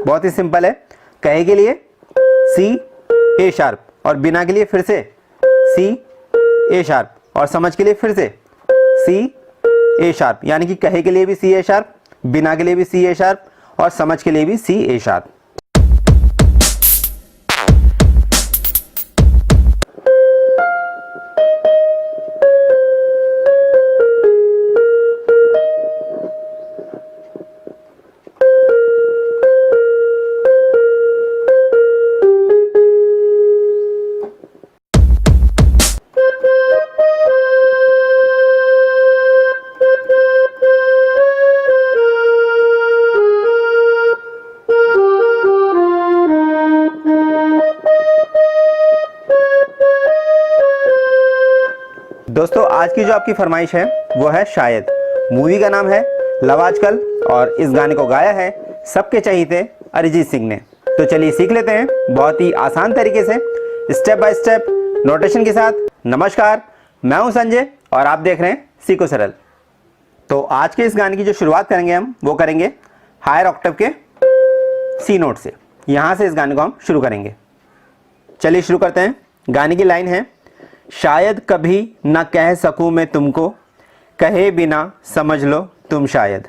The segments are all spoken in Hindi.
बहुत ही सिंपल है। कहे के लिए सी ए शार्प और बिना के लिए फिर से सी ए शार्प और समझ के लिए फिर से सी ए शार्प, यानी कि कहे के लिए भी सी ए शार्प, बिना के लिए भी सी ए शार्प और समझ के लिए भी सी ए शार्प। दोस्तों आज की जो आपकी फरमाइश है वो है शायद। मूवी का नाम है लव आजकल और इस गाने को गाया है सबके चहीते अरिजीत सिंह ने। तो चलिए सीख लेते हैं बहुत ही आसान तरीके से, स्टेप बाय स्टेप नोटेशन के साथ। नमस्कार, मैं हूं संजय और आप देख रहे हैं सीखो सरल। तो आज के इस गाने की जो शुरुआत करेंगे हम वो करेंगे हायर ऑक्टेव के सी नोट से। यहां से इस गाने को हम शुरू करेंगे। चलिए शुरू करते हैं। गाने की लाइन है, शायद कभी ना कह सकूं मैं तुमको, कहे बिना समझ लो तुम शायद।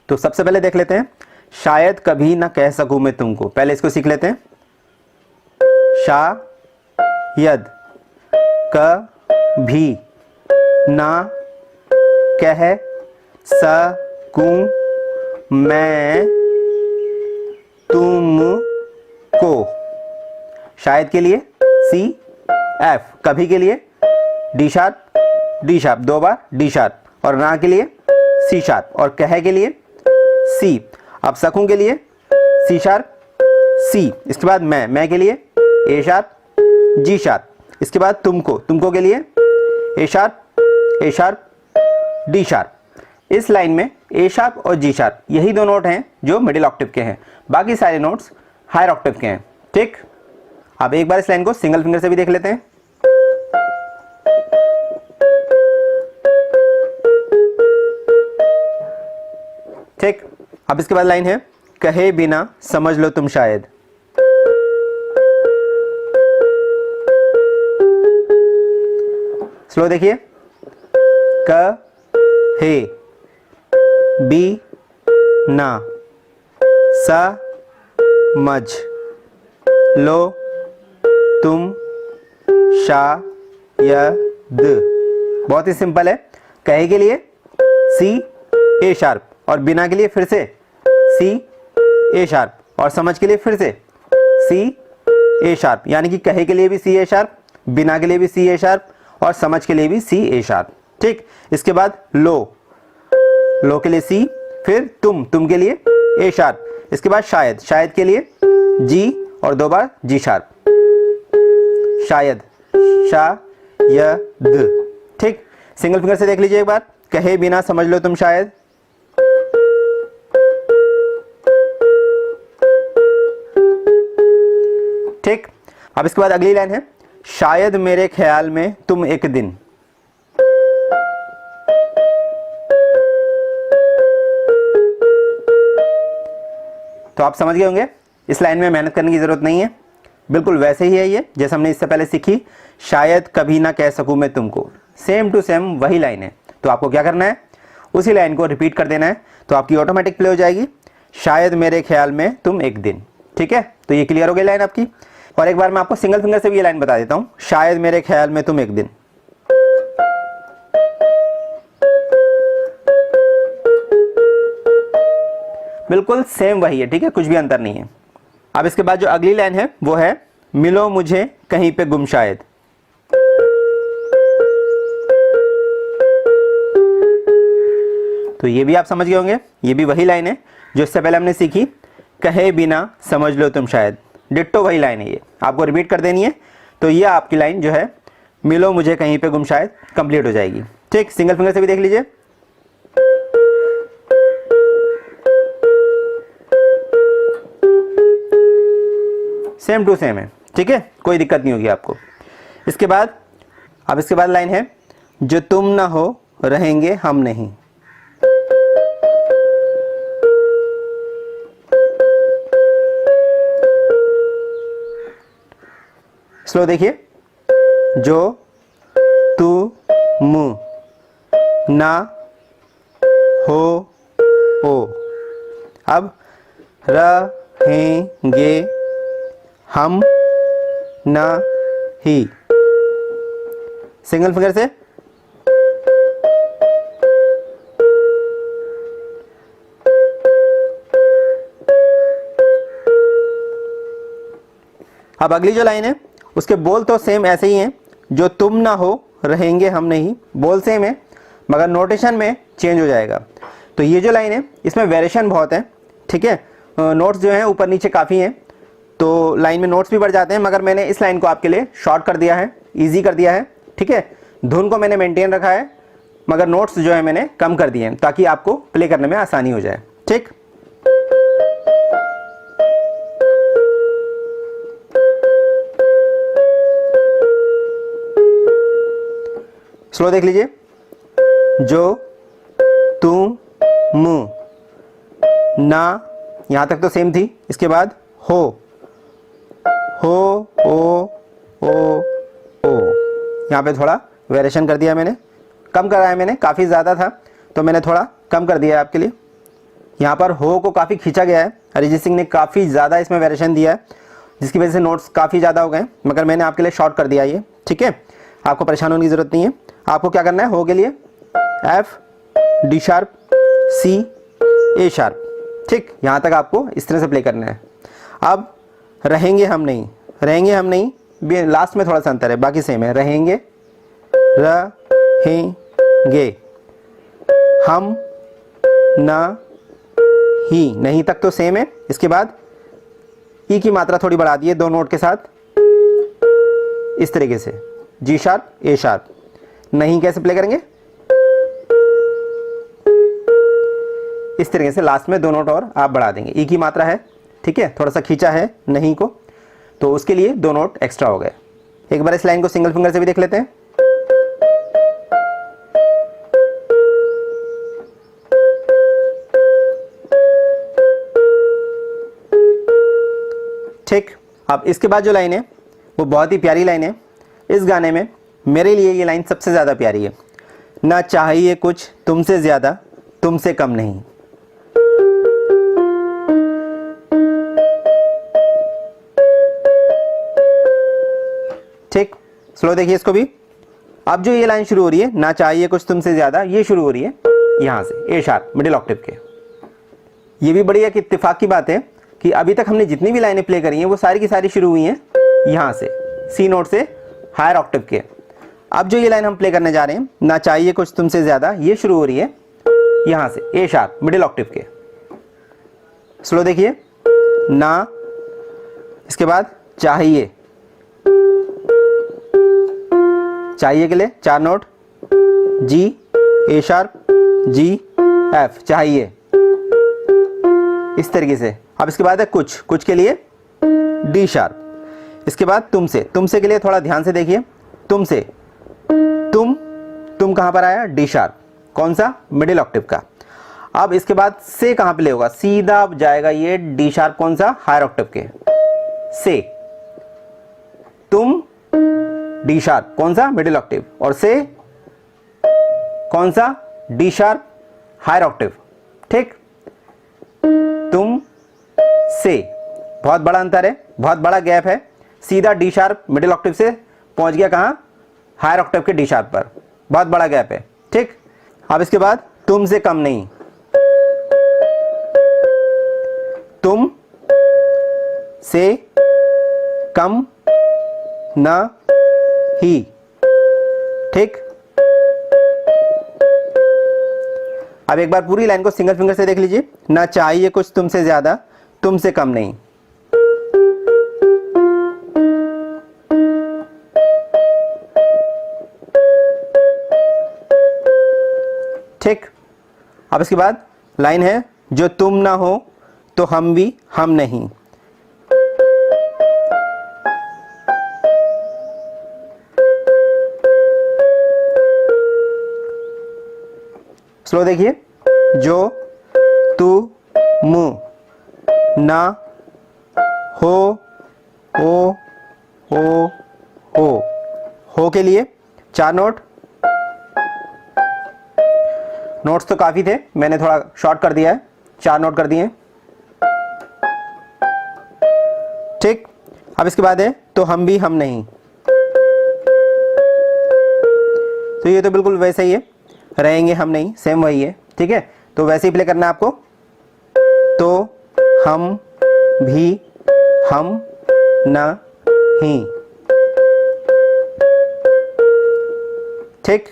तो सबसे पहले देख लेते हैं, शायद कभी ना कह सकूं मैं तुमको। पहले इसको सीख लेते हैं। शायद कभी ना कह सकूं मैं तुमको। शायद के लिए सी एफ, कभी के लिए डी शार्प दो बार डी शार्प और ना के लिए सी शार्प और कह के लिए सी। अब सकूं के लिए सी शार्प सी, इसके बाद मैं के लिए ए शार्प जी शार्प, इसके बाद तुमको के लिए ए शार्प डी शार्प। इस लाइन में ए शार्प और जी शार्प यही दो नोट हैं जो मिडिल ऑक्टेव के हैं, बाकी सारे नोट्स हायर ऑक्टेव के हैं। ठीक, अब एक बार इस लाइन को सिंगल फिंगर से भी देख लेते हैं। ठीक, अब इसके बाद लाइन है, कहे बिना समझ लो तुम शायद। स्लो देखिए, कहे बिना समझ लो तुम शायद। बहुत ही सिंपल है। कहे के लिए सी ए शार्प और बिना के लिए फिर से सी ए शार्प और समझ के लिए फिर से सी ए शार्प, यानी कि कहे के लिए भी सी ए शार्प, बिना के लिए भी सी ए शार्प और समझ के लिए भी सी ए शार्प। ठीक, इसके बाद लो के लिए सी, फिर तुम के लिए ए शार्प, इसके बाद शायद के लिए जी और दो बार जी शार्प, शायद। ठीक, सिंगल फिंगर से देख लीजिए एक बार, कहे बिना समझ लो तुम शायद। ठीक, अब इसके बाद अगली लाइन है, शायद मेरे ख्याल में तुम एक दिन। तो आप समझ गए होंगे इस लाइन में मेहनत करने की जरूरत नहीं है, बिल्कुल वैसे ही है ये जैसे हमने इससे पहले सीखी, शायद कभी ना कह सकूं मैं तुमको। सेम टू सेम वही लाइन है। तो आपको क्या करना है, उसी लाइन को रिपीट कर देना है, तो आपकी ऑटोमेटिक प्ले हो जाएगी, शायद मेरे ख्याल में तुम एक दिन। ठीक है, तो ये क्लियर हो गई लाइन आपकी। और एक बार मैं आपको सिंगल फिंगर से भी ये लाइन बता देता हूं, शायद मेरे ख्याल में तुम एक दिन। बिल्कुल सेम वही है। ठीक है, कुछ भी अंतर नहीं है। अब इसके बाद जो अगली लाइन है वो है, मिलो मुझे कहीं पे गुम शायद। तो ये भी आप समझ गए होंगे, ये भी वही लाइन है जो इससे पहले हमने सीखी, कहे बिना समझ लो तुम शायद। डिट्टो वही लाइन है, ये आपको रिपीट कर देनी है। तो ये आपकी लाइन जो है, मिलो मुझे कहीं पे गुम शायद, कंप्लीट हो जाएगी। ठीक, सिंगल फिंगर से भी देख लीजिए। सेम टू सेम है, ठीक है, कोई दिक्कत नहीं होगी आपको। इसके बाद लाइन है, जो तुम ना हो रहेंगे हम नहीं। स्लो देखिए, जो तुम ना हो ओ। अब रहेंगे हम नहीं, सिंगल फिंगर से अब अगली जो लाइन है उसके बोल तो सेम ऐसे ही हैं, जो तुम ना हो रहेंगे हम नहीं, बोल सेम है मगर नोटेशन में चेंज हो जाएगा। तो ये जो लाइन है इसमें वेरिएशन बहुत है, ठीक है, नोट्स जो हैं ऊपर नीचे काफ़ी हैं, तो लाइन में नोट्स भी बढ़ जाते हैं, मगर मैंने इस लाइन को आपके लिए शॉर्ट कर दिया है, इजी कर दिया है, ठीक है। धुन को मैंने मेंटेन रखा है मगर नोट्स जो है मैंने कम कर दिए हैं ताकि आपको प्ले करने में आसानी हो जाए, ठीक। स्लो देख लीजिए, जो तुम ना, यहां तक तो सेम थी, इसके बाद हो ओ यहां पे थोड़ा वेरिएशन कर दिया मैंने, कम करा है मैंने, काफ़ी ज़्यादा था तो मैंने थोड़ा कम कर दिया है आपके लिए। यहाँ पर हो को काफ़ी खींचा गया है, अरिजीत सिंह ने काफ़ी ज़्यादा इसमें वेरिएशन दिया है जिसकी वजह से नोट्स काफ़ी ज़्यादा हो गए, मगर मैंने आपके लिए शॉर्ट कर दिया ये, ठीक है। आपको परेशान होने की ज़रूरत नहीं है। आपको क्या करना है, हो के लिए एफ डी शार्प सी ए शार्प, ठीक, यहाँ तक आपको इस तरह से प्ले करना है। अब रहेंगे हम नहीं, रहेंगे हम नहीं, लास्ट में थोड़ा सा अंतर है, बाकी सेम है, रहेंगे रहेंगे हम ना ही, नहीं तक तो सेम है। इसके बाद ई की मात्रा थोड़ी बढ़ा दी है दो नोट के साथ, इस तरीके से जी शार्प ए शार्प। नहीं कैसे प्ले करेंगे, इस तरीके से लास्ट में दो नोट और आप बढ़ा देंगे, ई की मात्रा है, ठीक है, थोड़ा सा खींचा है नहीं को, तो उसके लिए दो नोट एक्स्ट्रा हो गए। एक बार इस लाइन को सिंगल फिंगर से भी देख लेते हैं। ठीक, अब इसके बाद जो लाइन है वो बहुत ही प्यारी लाइन है। इस गाने में मेरे लिए ये लाइन सबसे ज़्यादा प्यारी है, ना चाहिए कुछ तुमसे ज़्यादा तुमसे कम नहीं। ठीक, स्लो देखिए इसको भी। अब जो ये लाइन शुरू हो रही है, ना चाहिए कुछ तुमसे ज़्यादा, ये शुरू हो रही है यहाँ से ए शार्प मिडिल ऑक्टेव के। ये भी बड़ी एक इत्तेफाक की बात है कि अभी तक हमने जितनी भी लाइनें प्ले करी हैं वो सारी की सारी शुरू हुई हैं यहाँ से सी नोट से हायर ऑक्टेव के। अब जो ये लाइन हम प्ले करने जा रहे हैं, ना चाहिए कुछ तुमसे ज़्यादा, ये शुरू हो रही है यहाँ से ए शार्प मिडिल ऑक्टेव के। स्लो देखिए, ना, इसके बाद चाहिए, चाहिए के लिए चार नोट जी ए शार्प जी एफ, चाहिए, इस तरीके से। अब इसके बाद है कुछ, कुछ के लिए डी शार्प। इसके बाद तुमसे, तुमसे के लिए थोड़ा ध्यान से देखिए, तुमसे, तुम कहां पर आया, डी शार्प, कौन सा, मिडिल ऑक्टेव का। अब इसके बाद से कहां प्ले होगा, सीधा जाएगा ये डी शार्प, कौन सा, हायर ऑक्टेव के से। तुम डी शार्प, कौन सा, मिडिल ऑक्टेव, और से कौन सा, डी शार्प हायर ऑक्टेव। ठीक, तुम से, बहुत बड़ा अंतर है, बहुत बड़ा गैप है। सीधा डी शार्प मिडिल ऑक्टेव से पहुंच गया कहां, हायर ऑक्टेव के डी शार्प पर, बहुत बड़ा गैप है। ठीक, अब इसके बाद तुम से कम नहीं, तुम से कम ना ही। ठीक, अब एक बार पूरी लाइन को सिंगल फिंगर से देख लीजिए, ना चाहिए कुछ तुमसे ज्यादा तुमसे कम नहीं। ठीक, अब इसके बाद लाइन है, जो तुम ना हो तो हम भी हम नहीं। स्लो देखिए, जो तू मु ना हो ओ ओ हो के लिए 4 नोट। नोट्स तो काफ़ी थे, मैंने थोड़ा शॉर्ट कर दिया है, 4 नोट कर दिए। ठीक, अब इसके बाद है तो हम भी हम नहीं। तो ये तो बिल्कुल वैसे ही है, रहेंगे हम नहीं, सेम वही है। ठीक है, तो वैसे ही प्ले करना है आपको। तो हम भी हम नहीं। ठीक,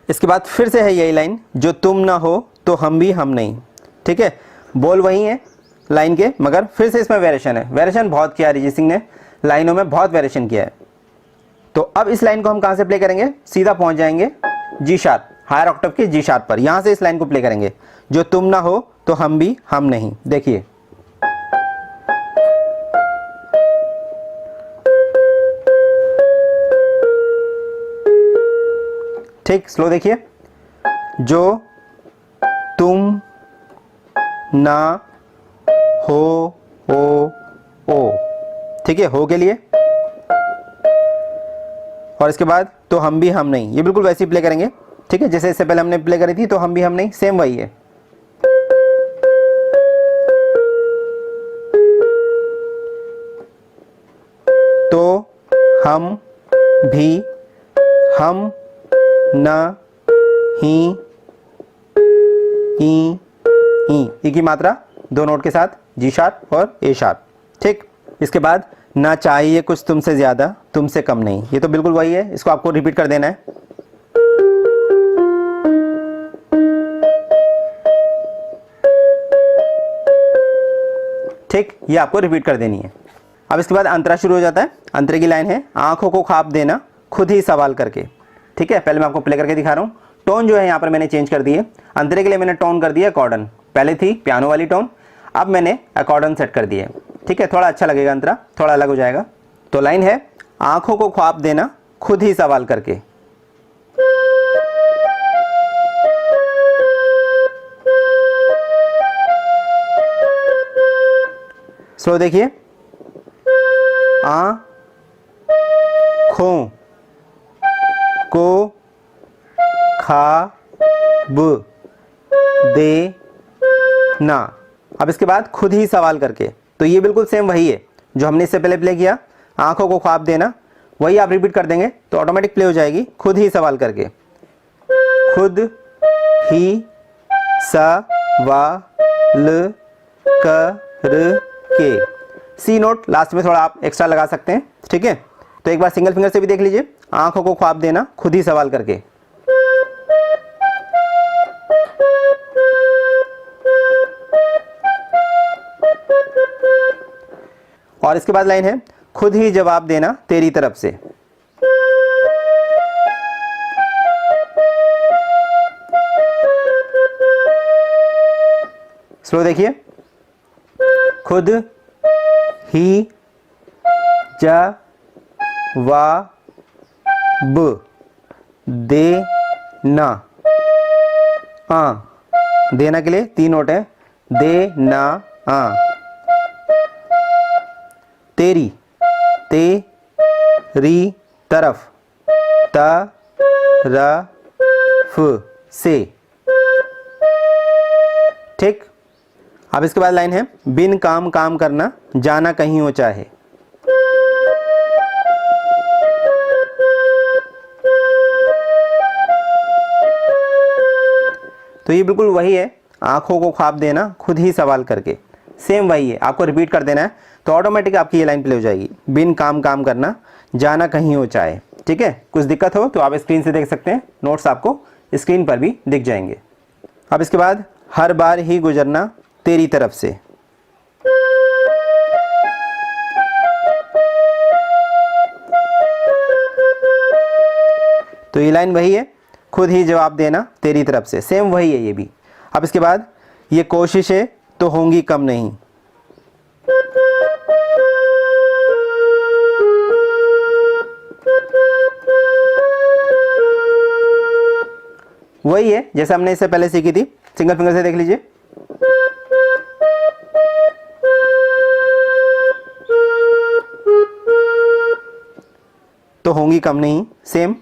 इसके बाद फिर से है यही लाइन, जो तुम ना हो तो हम भी हम नहीं। ठीक है, बोल वही है लाइन के, मगर फिर से इसमें वेरिएशन है। वेरिएशन बहुत किया अरिजीत सिंह ने, लाइनों में बहुत वेरिएशन किया है। तो अब इस लाइन को हम कहां से प्ले करेंगे, सीधा पहुंच जाएंगे जी शार्प, हायर ऑक्टेव के जी शार्प पर। यहां से इस लाइन को प्ले करेंगे, जो तुम ना हो तो हम भी हम नहीं। देखिए, ठीक, स्लो देखिए, जो तुम ना हो ओ। ठीक है, हो के लिए, और इसके बाद तो हम भी हम नहीं, ये बिल्कुल वैसे ही प्ले करेंगे। ठीक है, जैसे इससे पहले हमने प्ले करी थी, तो हम भी हम नहीं, सेम वही है। तो हम भी हम नहीं ई की मात्रा 2 नोट के साथ, जी शार्प और ए शार्प। ठीक, इसके बाद ना चाहिए कुछ तुमसे ज्यादा, तुमसे कम नहीं, ये तो बिल्कुल वही है, इसको आपको रिपीट कर देना है। ठीक, ये आपको रिपीट कर देनी है। अब इसके बाद अंतरा शुरू हो जाता है। अंतरे की लाइन है, आंखों को ख्वाब देना खुद ही सवाल करके। ठीक है, पहले मैं आपको प्ले करके दिखा रहा हूँ। टोन जो है यहाँ पर मैंने चेंज कर दी है। अंतरे के लिए मैंने टोन कर दिया अकॉर्डन, पहले थी पियानो वाली टोन, अब मैंने अकॉर्डन सेट कर दिया है। ठीक है, थोड़ा अच्छा लगेगा, अंतरा थोड़ा अलग हो जाएगा। तो लाइन है, आंखों को ख्वाब देना खुद ही सवाल करके। स्लो देखिए, आँखों को ख्वाब देना। अब इसके बाद खुद ही सवाल करके, तो ये बिल्कुल सेम वही है जो हमने इससे पहले प्ले किया। आंखों को ख्वाब देना, वही आप रिपीट कर देंगे तो ऑटोमेटिक प्ले हो जाएगी, खुद ही सवाल करके। खुद ही सवाल करके, सी नोट लास्ट में थोड़ा आप एक्स्ट्रा लगा सकते हैं। ठीक है, तो एक बार सिंगल फिंगर से भी देख लीजिए, आंखों को ख्वाब देना खुद ही सवाल करके। और इसके बाद लाइन है, खुद ही जवाब देना तेरी तरफ से। स्लो देखिए, खुद ही जवाब देना। देना के लिए 3 नोट है, देना तेरी, तेरी तरफ, तरफ से। ठीक, अब इसके बाद लाइन है, बिन काम काम करना जाना कहीं हो चाहे। तो ये बिल्कुल वही है, आंखों को ख्वाब देना खुद ही सवाल करके, सेम वही है, आपको रिपीट कर देना है तो ऑटोमेटिक आपकी ये लाइन प्ले हो जाएगी। बिन काम काम करना जाना कहीं हो चाहे। ठीक है, कुछ दिक्कत हो तो आप स्क्रीन से देख सकते हैं, नोट्स आपको स्क्रीन पर भी दिख जाएंगे। अब इसके बाद, हर बार ही गुजरना तेरी तरफ से। तो ये लाइन वही है, खुद ही जवाब देना तेरी तरफ से, सेम वही है ये भी। अब इसके बाद, ये कोशिशें तो होंगी कम नहीं। वही है जैसे हमने इससे पहले सीखी थी। सिंगल फिंगर से देख लीजिए। तो होंगी कम नहीं, सेम।